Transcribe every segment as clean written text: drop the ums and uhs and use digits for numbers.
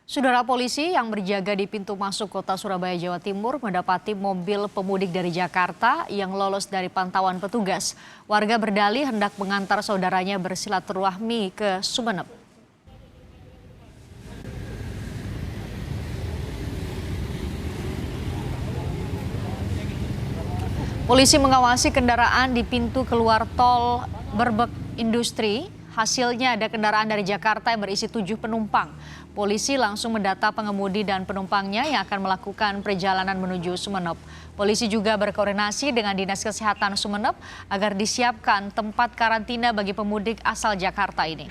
Saudara polisi yang berjaga di pintu masuk kota Surabaya, Jawa Timur mendapati mobil pemudik dari Jakarta yang lolos dari pantauan petugas. Warga berdalih hendak mengantar saudaranya bersilaturahmi ke Sumeneb. Polisi mengawasi kendaraan di pintu keluar tol Berbek Industri. Hasilnya ada kendaraan dari Jakarta yang berisi 7 penumpang. Polisi langsung mendata pengemudi dan penumpangnya yang akan melakukan perjalanan menuju Sumeneb. Polisi juga berkoordinasi dengan Dinas Kesehatan Sumeneb agar disiapkan tempat karantina bagi pemudik asal Jakarta ini.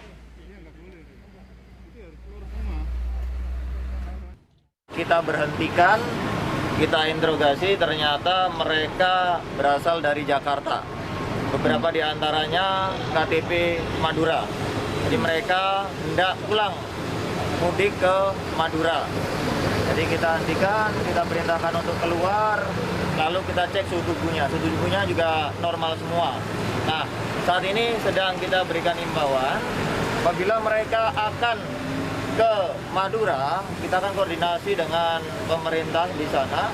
Kita berhentikan, kita interogasi, ternyata mereka berasal dari Jakarta. Beberapa di antaranya KTP Madura. Jadi mereka hendak pulang mudik ke Madura. Jadi kita hentikan, kita perintahkan untuk keluar, lalu kita cek suhu tubuhnya. Suhu tubuhnya juga normal semua. Nah, saat ini sedang kita berikan imbauan, apabila mereka akan ke Madura, kita akan koordinasi dengan pemerintah di sana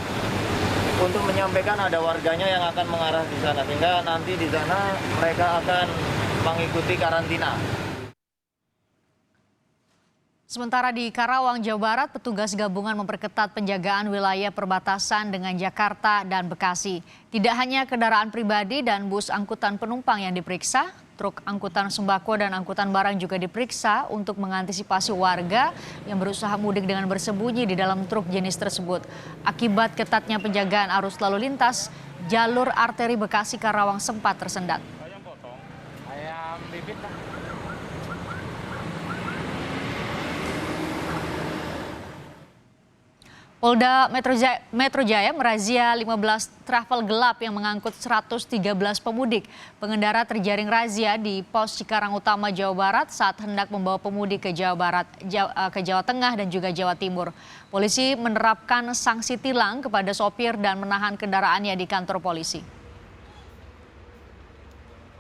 untuk menyampaikan ada warganya yang akan mengarah di sana, sehingga nanti di sana mereka akan mengikuti karantina. Sementara di Karawang, Jawa Barat, petugas gabungan memperketat penjagaan wilayah perbatasan dengan Jakarta dan Bekasi. Tidak hanya kendaraan pribadi dan bus angkutan penumpang yang diperiksa, truk angkutan sembako dan angkutan barang juga diperiksa untuk mengantisipasi warga yang berusaha mudik dengan bersembunyi di dalam truk jenis tersebut. Akibat ketatnya penjagaan arus lalu lintas, jalur arteri Bekasi Karawang sempat tersendat. Ayam bibit lah. Polda Metro Jaya merazia 15 travel gelap yang mengangkut 113 pemudik. Pengendara terjaring razia di pos Cikarang Utama, Jawa Barat saat hendak membawa pemudik ke Jawa Tengah dan juga Jawa Timur. Polisi menerapkan sanksi tilang kepada sopir dan menahan kendaraannya di kantor polisi.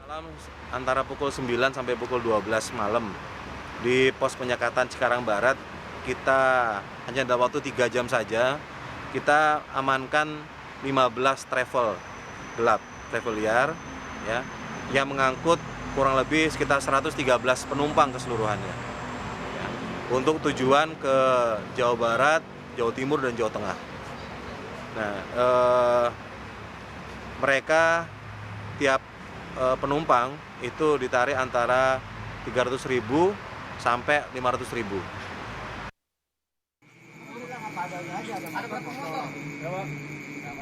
Malam antara pukul 9 sampai pukul 12 malam di pos penyekatan Cikarang Barat, kita hanya dalam waktu 3 jam saja kita amankan 15 travel gelap, travel liar ya, yang mengangkut kurang lebih sekitar 113 penumpang keseluruhannya ya, untuk tujuan ke Jawa Barat, Jawa Timur dan Jawa Tengah. Nah, mereka tiap penumpang itu ditarik antara 300.000 sampai 500.000.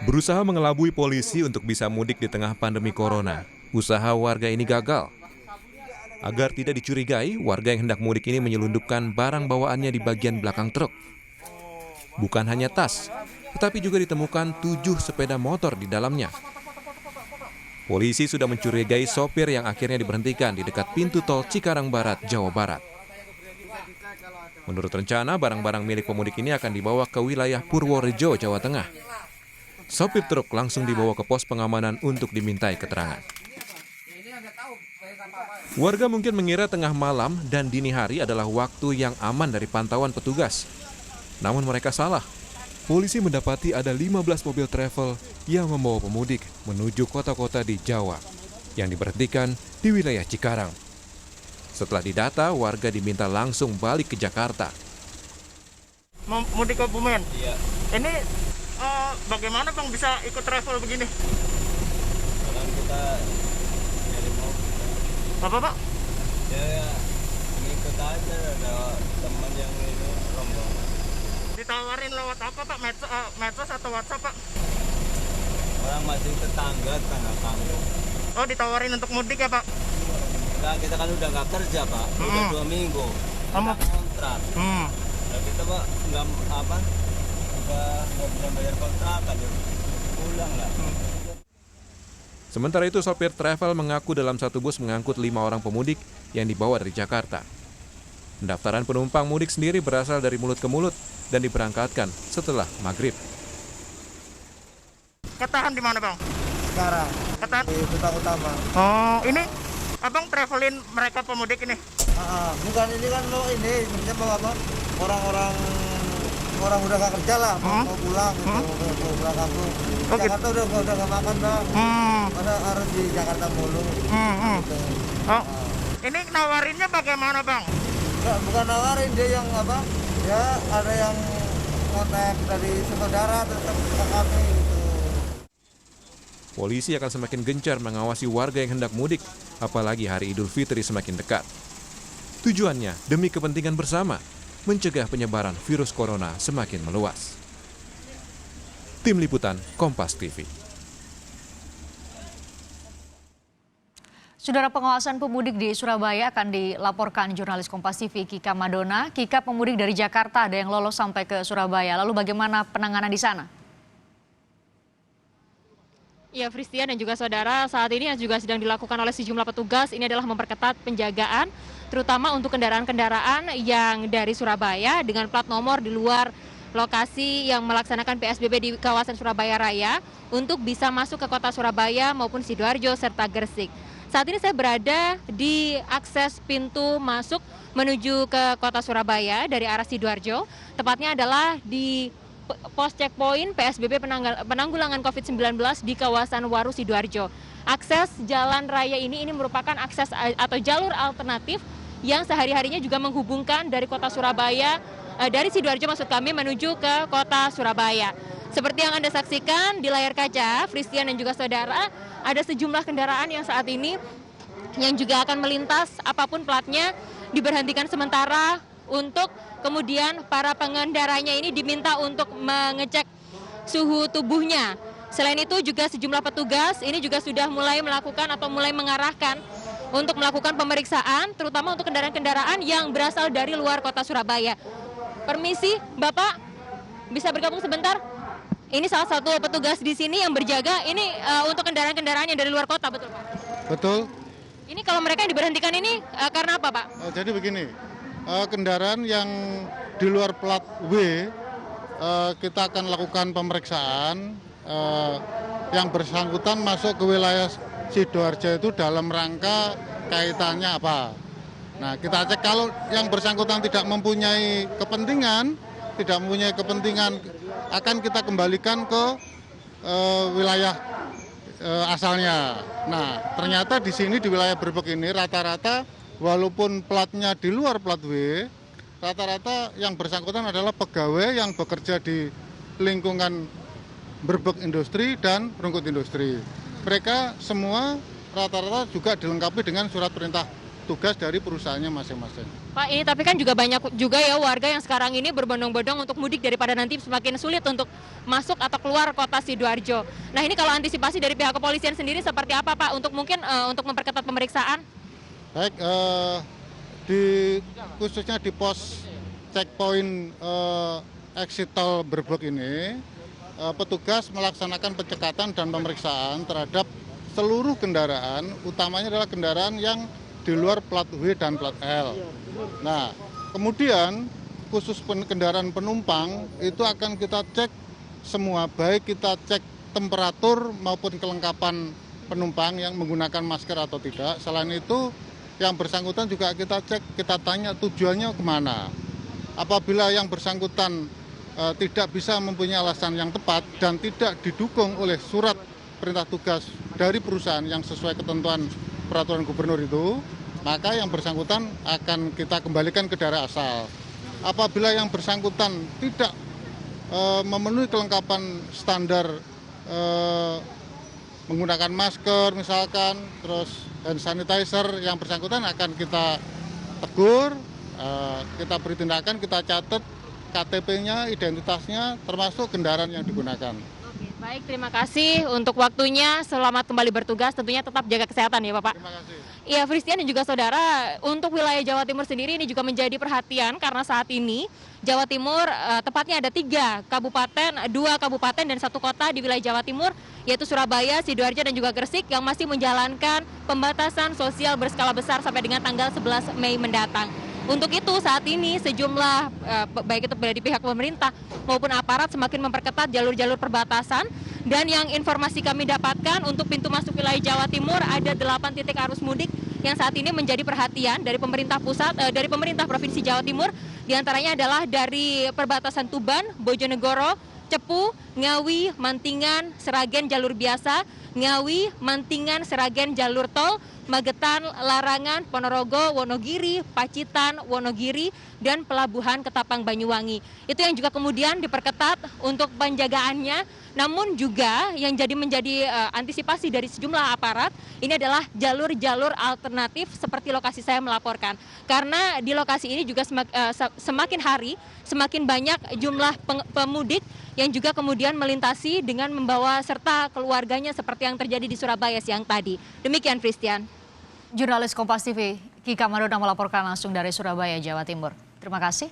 Berusaha mengelabui polisi untuk bisa mudik di tengah pandemi corona, usaha warga ini gagal. Agar tidak dicurigai, warga yang hendak mudik ini menyelundupkan barang bawaannya di bagian belakang truk. Bukan hanya tas, tetapi juga ditemukan 7 sepeda motor di dalamnya. Polisi sudah mencurigai sopir yang akhirnya diberhentikan di dekat pintu tol Cikarang Barat, Jawa Barat. Menurut rencana, barang-barang milik pemudik ini akan dibawa ke wilayah Purworejo, Jawa Tengah. Sopir truk langsung dibawa ke pos pengamanan untuk dimintai keterangan. Warga mungkin mengira tengah malam dan dini hari adalah waktu yang aman dari pantauan petugas. Namun mereka salah. Polisi mendapati ada 15 mobil travel yang membawa pemudik menuju kota-kota di Jawa yang diberhentikan di wilayah Cikarang. Setelah didata, warga diminta langsung balik ke Jakarta. Mudik ke Bumen? Iya. Ini bagaimana Bang bisa ikut travel begini? Sekarang kita nyari mobil. Apa Pak? Ya, ngikut aja, ada teman yang ini rombongan. Ditawarin lewat apa Pak? Medsos atau WhatsApp Pak? Orang masih tetangga kampung. Oh, ditawarin untuk mudik ya Pak? Nah, kita kan udah nggak kerja Pak, udah 2 minggu. Sama Kontrak. Nah, kita Pak nggak bisa bayar kontrakan, ya pulang lah. Sementara itu, sopir travel mengaku dalam satu bus mengangkut 5 orang pemudik yang dibawa dari Jakarta. Pendaftaran penumpang mudik sendiri berasal dari mulut ke mulut dan diberangkatkan setelah maghrib. ketahan di mana Bang? Sekarang Ketahan? di Kota Utama. Oh, ini Abang travelin mereka pemudik ini? Bukan ini kan lo ini maksudnya bawa apa? Orang-orang orang udah nggak kerja lah, mau pulang gitu, mau pulang kampung. Jakarta udah nggak makan Bang. Masa harus di Jakarta mulu. Gitu. Oh, ini nawarinnya bagaimana Bang? Nggak, bukan nawarin, dia yang apa? Ya ada yang kontak dari saudara tetap ke kami gitu. Polisi akan semakin gencar mengawasi warga yang hendak mudik, apalagi hari Idul Fitri semakin dekat. Tujuannya demi kepentingan bersama, mencegah penyebaran virus corona semakin meluas. Tim Liputan Kompas TV. Saudara, pengawasan pemudik di Surabaya akan dilaporkan jurnalis Kompas TV Kika Madona. Kika, pemudik dari Jakarta ada yang lolos sampai ke Surabaya. Lalu bagaimana penanganan di sana? Ya, Fristian dan juga saudara, saat ini yang juga sedang dilakukan oleh sejumlah petugas ini adalah memperketat penjagaan, terutama untuk kendaraan-kendaraan yang dari Surabaya dengan plat nomor di luar lokasi yang melaksanakan PSBB di kawasan Surabaya Raya untuk bisa masuk ke kota Surabaya maupun Sidoarjo serta Gresik. Saat ini saya berada di akses pintu masuk menuju ke kota Surabaya dari arah Sidoarjo, tepatnya adalah di pos checkpoint PSBB penanggulangan COVID-19 di kawasan Waru Sidoarjo. Akses jalan raya ini merupakan akses atau jalur alternatif yang sehari-harinya juga menghubungkan dari kota Surabaya, dari Sidoarjo maksud kami, menuju ke kota Surabaya. Seperti yang Anda saksikan di layar kaca, Fristian dan juga saudara, ada sejumlah kendaraan yang saat ini yang juga akan melintas, apapun platnya diberhentikan sementara untuk kemudian para pengendaranya ini diminta untuk mengecek suhu tubuhnya. Selain itu juga sejumlah petugas ini juga sudah mulai melakukan atau mulai mengarahkan untuk melakukan pemeriksaan, terutama untuk kendaraan-kendaraan yang berasal dari luar kota Surabaya. Permisi, Bapak, bisa bergabung sebentar? Ini salah satu petugas di sini yang berjaga. Ini untuk kendaraan-kendaraan yang dari luar kota, betul Pak? Betul. Ini kalau mereka yang diberhentikan ini karena apa, Pak? Jadi begini, kendaraan yang di luar plat W, kita akan lakukan pemeriksaan. Yang bersangkutan masuk ke wilayah Sidoarjo itu dalam rangka kaitannya apa. Nah, kita cek kalau yang bersangkutan tidak mempunyai kepentingan akan kita kembalikan ke wilayah asalnya. Nah, ternyata di sini di wilayah Brebek ini rata-rata walaupun platnya di luar plat W, rata-rata yang bersangkutan adalah pegawai yang bekerja di lingkungan Brebek Industri dan Rungkut Industri. Mereka semua rata-rata juga dilengkapi dengan surat perintah tugas dari perusahaannya masing-masing. Pak, ini tapi kan juga banyak juga ya warga yang sekarang ini berbondong-bondong untuk mudik daripada nanti semakin sulit untuk masuk atau keluar kota Sidoarjo. Nah, ini kalau antisipasi dari pihak kepolisian sendiri seperti apa, Pak, untuk mungkin untuk memperketat pemeriksaan? Baik, khususnya di pos checkpoint exit tol Brebek ini, petugas melaksanakan pencekatan dan pemeriksaan terhadap seluruh kendaraan, utamanya adalah kendaraan yang di luar plat W dan plat L. Nah, kemudian khusus kendaraan penumpang itu akan kita cek semua, baik kita cek temperatur maupun kelengkapan penumpang yang menggunakan masker atau tidak. Selain itu, yang bersangkutan juga kita cek, kita tanya tujuannya kemana. Apabila yang bersangkutan tidak bisa mempunyai alasan yang tepat dan tidak didukung oleh surat perintah tugas dari perusahaan yang sesuai ketentuan peraturan gubernur itu, maka yang bersangkutan akan kita kembalikan ke daerah asal. Apabila yang bersangkutan tidak memenuhi kelengkapan standar menggunakan masker misalkan, terus hand sanitizer, yang bersangkutan akan kita tegur, kita beri tindakan, kita catat KTP-nya, identitasnya, termasuk kendaraan yang digunakan. Oke, baik, terima kasih untuk waktunya. Selamat kembali bertugas. Tentunya tetap jaga kesehatan ya, Bapak. Terima kasih. Iya, Fristian dan juga saudara, untuk wilayah Jawa Timur sendiri ini juga menjadi perhatian karena saat ini Jawa Timur tepatnya ada 3 kabupaten, 2 kabupaten dan 1 kota di wilayah Jawa Timur, yaitu Surabaya, Sidoarjo dan juga Gresik yang masih menjalankan pembatasan sosial berskala besar sampai dengan tanggal 11 Mei mendatang. Untuk itu saat ini sejumlah baik itu dari pihak pemerintah maupun aparat semakin memperketat jalur-jalur perbatasan. Dan yang informasi kami dapatkan untuk pintu masuk wilayah Jawa Timur ada 8 titik arus mudik yang saat ini menjadi perhatian dari pemerintah pusat, dari pemerintah Provinsi Jawa Timur. Di antaranya adalah dari perbatasan Tuban, Bojonegoro, Cepu, Ngawi, Mantingan, Seragen jalur biasa, Ngawi, Mantingan, Seragen jalur tol, Magetan, Larangan, Ponorogo, Wonogiri, Pacitan, Wonogiri, dan Pelabuhan Ketapang Banyuwangi. Itu yang juga kemudian diperketat untuk penjagaannya, namun juga yang menjadi antisipasi dari sejumlah aparat, ini adalah jalur-jalur alternatif seperti lokasi saya melaporkan. Karena di lokasi ini juga semakin hari, semakin banyak jumlah pemudik yang juga kemudian melintasi dengan membawa serta keluarganya seperti yang terjadi di Surabaya siang tadi. Demikian, Christian. Jurnalis Kompas TV, Kika Madona melaporkan langsung dari Surabaya, Jawa Timur. Terima kasih.